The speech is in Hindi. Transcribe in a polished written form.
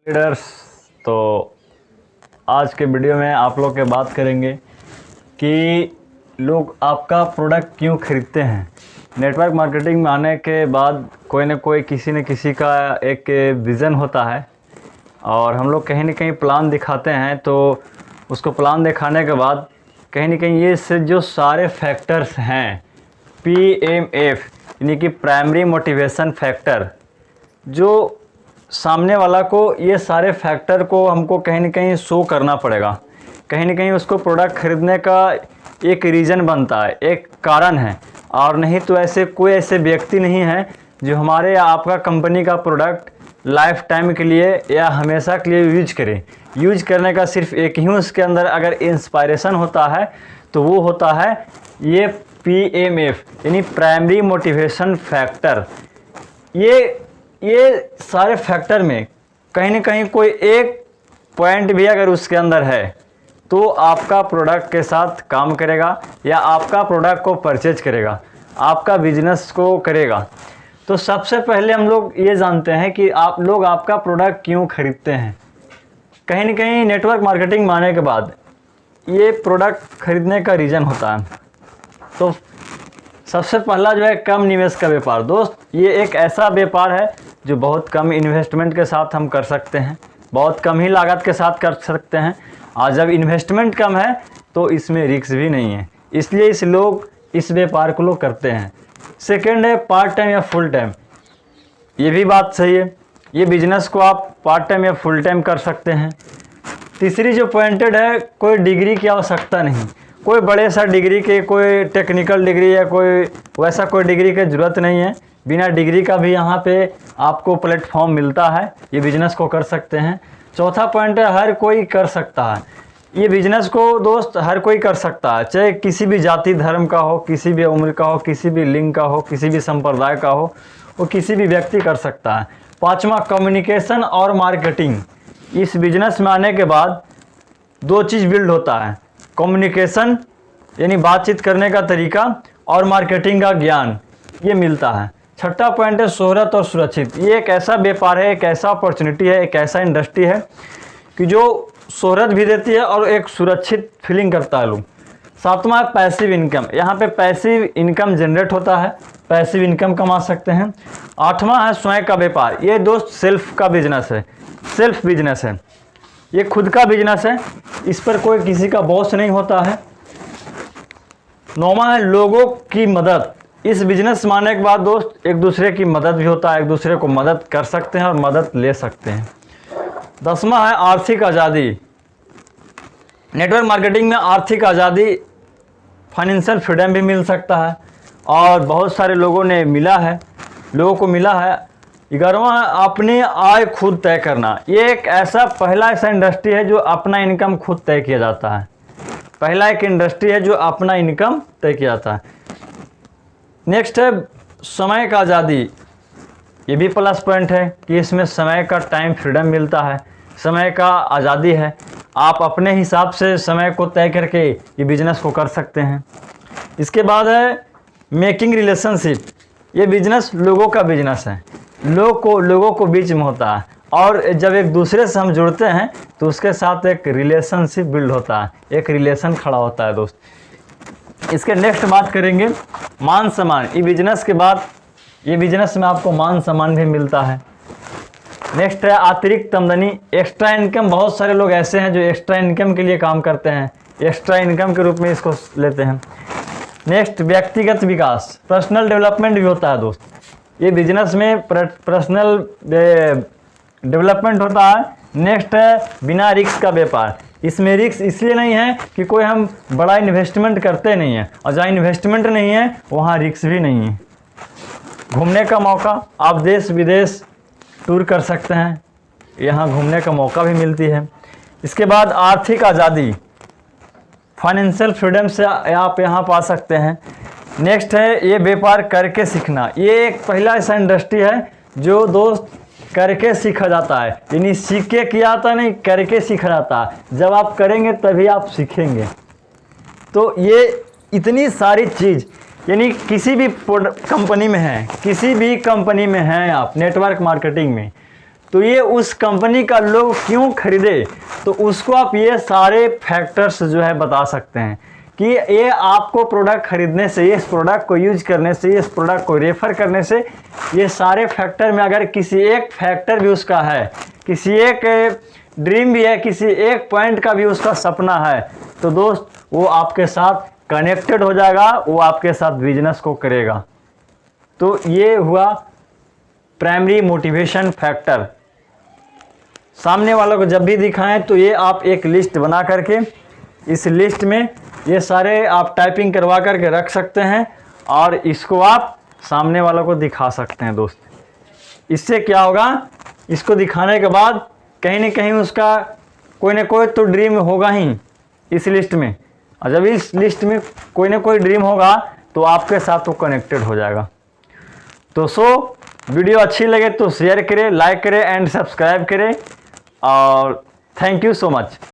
लीडर्स, तो आज के वीडियो में आप लोग के बात करेंगे कि लोग आपका प्रोडक्ट क्यों खरीदते हैं। नेटवर्क मार्केटिंग में आने के बाद कोई न कोई किसी न किसी का एक विज़न होता है और हम लोग कहीं न कहीं प्लान दिखाते हैं, तो उसको प्लान दिखाने के बाद कहीं न कहीं ये से जो सारे फैक्टर्स हैं PMF यानी कि प्राइमरी मोटिवेशन फैक्टर, जो सामने वाला को ये सारे फैक्टर को हमको कहीं न कहीं शो करना पड़ेगा। कहीं न कहीं उसको प्रोडक्ट ख़रीदने का एक रीज़न बनता है, एक कारण है। और नहीं तो ऐसे व्यक्ति नहीं है जो हमारे या आपका कंपनी का प्रोडक्ट लाइफ टाइम के लिए या हमेशा के लिए यूज करे। यूज करने का सिर्फ एक ही उसके अंदर अगर इंस्पायरेशन होता है तो वो होता है ये PMF यानी प्राइमरी मोटिवेशन फैक्टर। ये सारे फैक्टर में कहीं न कहीं कोई एक पॉइंट भी अगर उसके अंदर है तो आपका प्रोडक्ट के साथ काम करेगा या आपका प्रोडक्ट को परचेज करेगा, आपका बिजनेस को करेगा। तो सबसे पहले हम लोग ये जानते हैं कि आप लोग आपका प्रोडक्ट क्यों खरीदते हैं। कहीं न कहीं नेटवर्क मार्केटिंग में आने के बाद ये प्रोडक्ट खरीदने का रीज़न होता है। तो सबसे पहला जो है कम निवेश का व्यापार। दोस्त, ये एक ऐसा व्यापार है जो बहुत कम इन्वेस्टमेंट के साथ हम कर सकते हैं, बहुत कम ही लागत के साथ कर सकते हैं। और जब इन्वेस्टमेंट कम है तो इसमें रिस्क भी नहीं है, इसलिए लोग इस व्यापार को लोग करते हैं। सेकेंड है पार्ट टाइम या फुल टाइम। ये भी बात सही है, ये बिजनेस को आप पार्ट टाइम या फुल टाइम कर सकते हैं। तीसरी जो पॉइंटेड है, कोई डिग्री की आवश्यकता नहीं, कोई बड़े सा डिग्री के, कोई टेक्निकल डिग्री या कोई वैसा कोई डिग्री की ज़रूरत नहीं है। बिना डिग्री का भी यहाँ पे आपको प्लेटफॉर्म मिलता है, ये बिज़नेस को कर सकते हैं। चौथा पॉइंट है हर कोई कर सकता है। ये बिज़नेस को दोस्त हर कोई कर सकता है, चाहे किसी भी जाति धर्म का हो, किसी भी उम्र का हो, किसी भी लिंग का हो, किसी भी संप्रदाय का हो, वो किसी भी व्यक्ति कर सकता है। पाँचवा कम्युनिकेशन और मार्केटिंग। इस बिज़नेस में आने के बाद दो चीज़ बिल्ड होता है, कम्युनिकेशन यानी बातचीत करने का तरीका और मार्केटिंग का ज्ञान, ये मिलता है। छठा पॉइंट है शोहरत और सुरक्षित। ये एक ऐसा व्यापार है, एक ऐसा अपॉर्चुनिटी है, एक ऐसा इंडस्ट्री है कि जो शोहरत भी देती है और एक सुरक्षित फीलिंग करता है लोग। सातवां है पैसिव इनकम। यहाँ पे पैसिव इनकम जनरेट होता है, पैसिव इनकम कमा सकते हैं। आठवां है स्वयं का व्यापार। ये दोस्त सेल्फ का बिजनेस है, सेल्फ बिजनेस है, ये खुद का बिजनेस है, इस पर कोई किसी का बॉस नहीं होता है। नौवां है लोगों की मदद। इस बिजनेस में आने के बाद दोस्त एक दूसरे की मदद भी होता है, एक दूसरे को मदद कर सकते हैं और मदद ले सकते हैं। 10वां है आर्थिक आज़ादी। नेटवर्क मार्केटिंग में आर्थिक आज़ादी, फाइनेंशियल फ्रीडम भी मिल सकता है और बहुत सारे लोगों को मिला है। 11वां है अपनी आय खुद तय करना। ये एक पहला ऐसा इंडस्ट्री है जो अपना इनकम खुद तय किया जाता है। पहला एक इंडस्ट्री है जो अपना इनकम तय किया जाता है। नेक्स्ट है समय का आज़ादी। ये भी प्लस पॉइंट है कि इसमें समय का टाइम फ्रीडम मिलता है, समय का आज़ादी है। आप अपने हिसाब से समय को तय करके ये बिज़नेस को कर सकते हैं। इसके बाद है मेकिंग रिलेशनशिप। ये बिज़नेस लोगों का बिज़नेस है, लोगों को बीच में होता है और जब एक दूसरे से हम जुड़ते हैं तो उसके साथ एक रिलेशनशिप बिल्ड होता है, एक रिलेशन खड़ा होता है दोस्त। इसके नेक्स्ट बात करेंगे मान सम्मान। ये बिजनेस के बाद ये बिजनेस में आपको मान सम्मान भी मिलता है। नेक्स्ट है अतिरिक्त आमदनी, एक्स्ट्रा इनकम। बहुत सारे लोग ऐसे हैं जो एक्स्ट्रा इनकम के लिए काम करते हैं, एक्स्ट्रा इनकम के रूप में इसको लेते हैं। नेक्स्ट व्यक्तिगत विकास, पर्सनल डेवलपमेंट भी होता है दोस्त। ये बिजनेस में पर्सनल डेवलपमेंट होता है। नेक्स्ट है बिना रिस्क का व्यापार। इसमें रिस्क इसलिए नहीं है कि कोई हम बड़ा इन्वेस्टमेंट करते नहीं हैं, और जहाँ इन्वेस्टमेंट नहीं है वहाँ रिस्क भी नहीं है। घूमने का मौका, आप देश विदेश टूर कर सकते हैं, यहाँ घूमने का मौका भी मिलती है। इसके बाद आर्थिक आज़ादी, फाइनेंशियल फ्रीडम से आप यहाँ पा सकते हैं। नेक्स्ट है ये व्यापार करके सीखना। ये एक पहला ऐसा इंडस्ट्री है जो दोस्त करके सीखा जाता है, यानी सीख के किया जाता नहीं, करके सीखा जाता है। जब आप करेंगे तभी आप सीखेंगे। तो ये इतनी सारी चीज़, यानी किसी भी कंपनी में है, किसी भी कंपनी में हैं आप नेटवर्क मार्केटिंग में, तो ये उस कंपनी का लोग क्यों खरीदे, तो उसको आप ये सारे फैक्टर्स जो है बता सकते हैं कि ये आपको प्रोडक्ट खरीदने से, इस प्रोडक्ट को यूज करने से, इस प्रोडक्ट को रेफ़र करने से, ये सारे फैक्टर में अगर किसी एक फैक्टर भी उसका है, किसी एक ड्रीम भी है, किसी एक पॉइंट का भी उसका सपना है, तो दोस्त वो आपके साथ कनेक्टेड हो जाएगा, वो आपके साथ बिजनेस को करेगा। तो ये हुआ प्राइमरी मोटिवेशन फैक्टर। सामने वालों को जब भी दिखाएं तो ये आप एक लिस्ट बना करके, इस लिस्ट में ये सारे आप टाइपिंग करवा करके रख सकते हैं और इसको आप सामने वालों को दिखा सकते हैं दोस्त। इससे क्या होगा, इसको दिखाने के बाद कहीं ना कहीं उसका कोई ना कोई तो ड्रीम होगा ही इस लिस्ट में, और जब इस लिस्ट में कोई ना कोई ड्रीम होगा तो आपके साथ वो कनेक्टेड हो जाएगा। तो वीडियो अच्छी लगे तो शेयर करें, लाइक करें एंड सब्सक्राइब करें, और थैंक यू सो मच।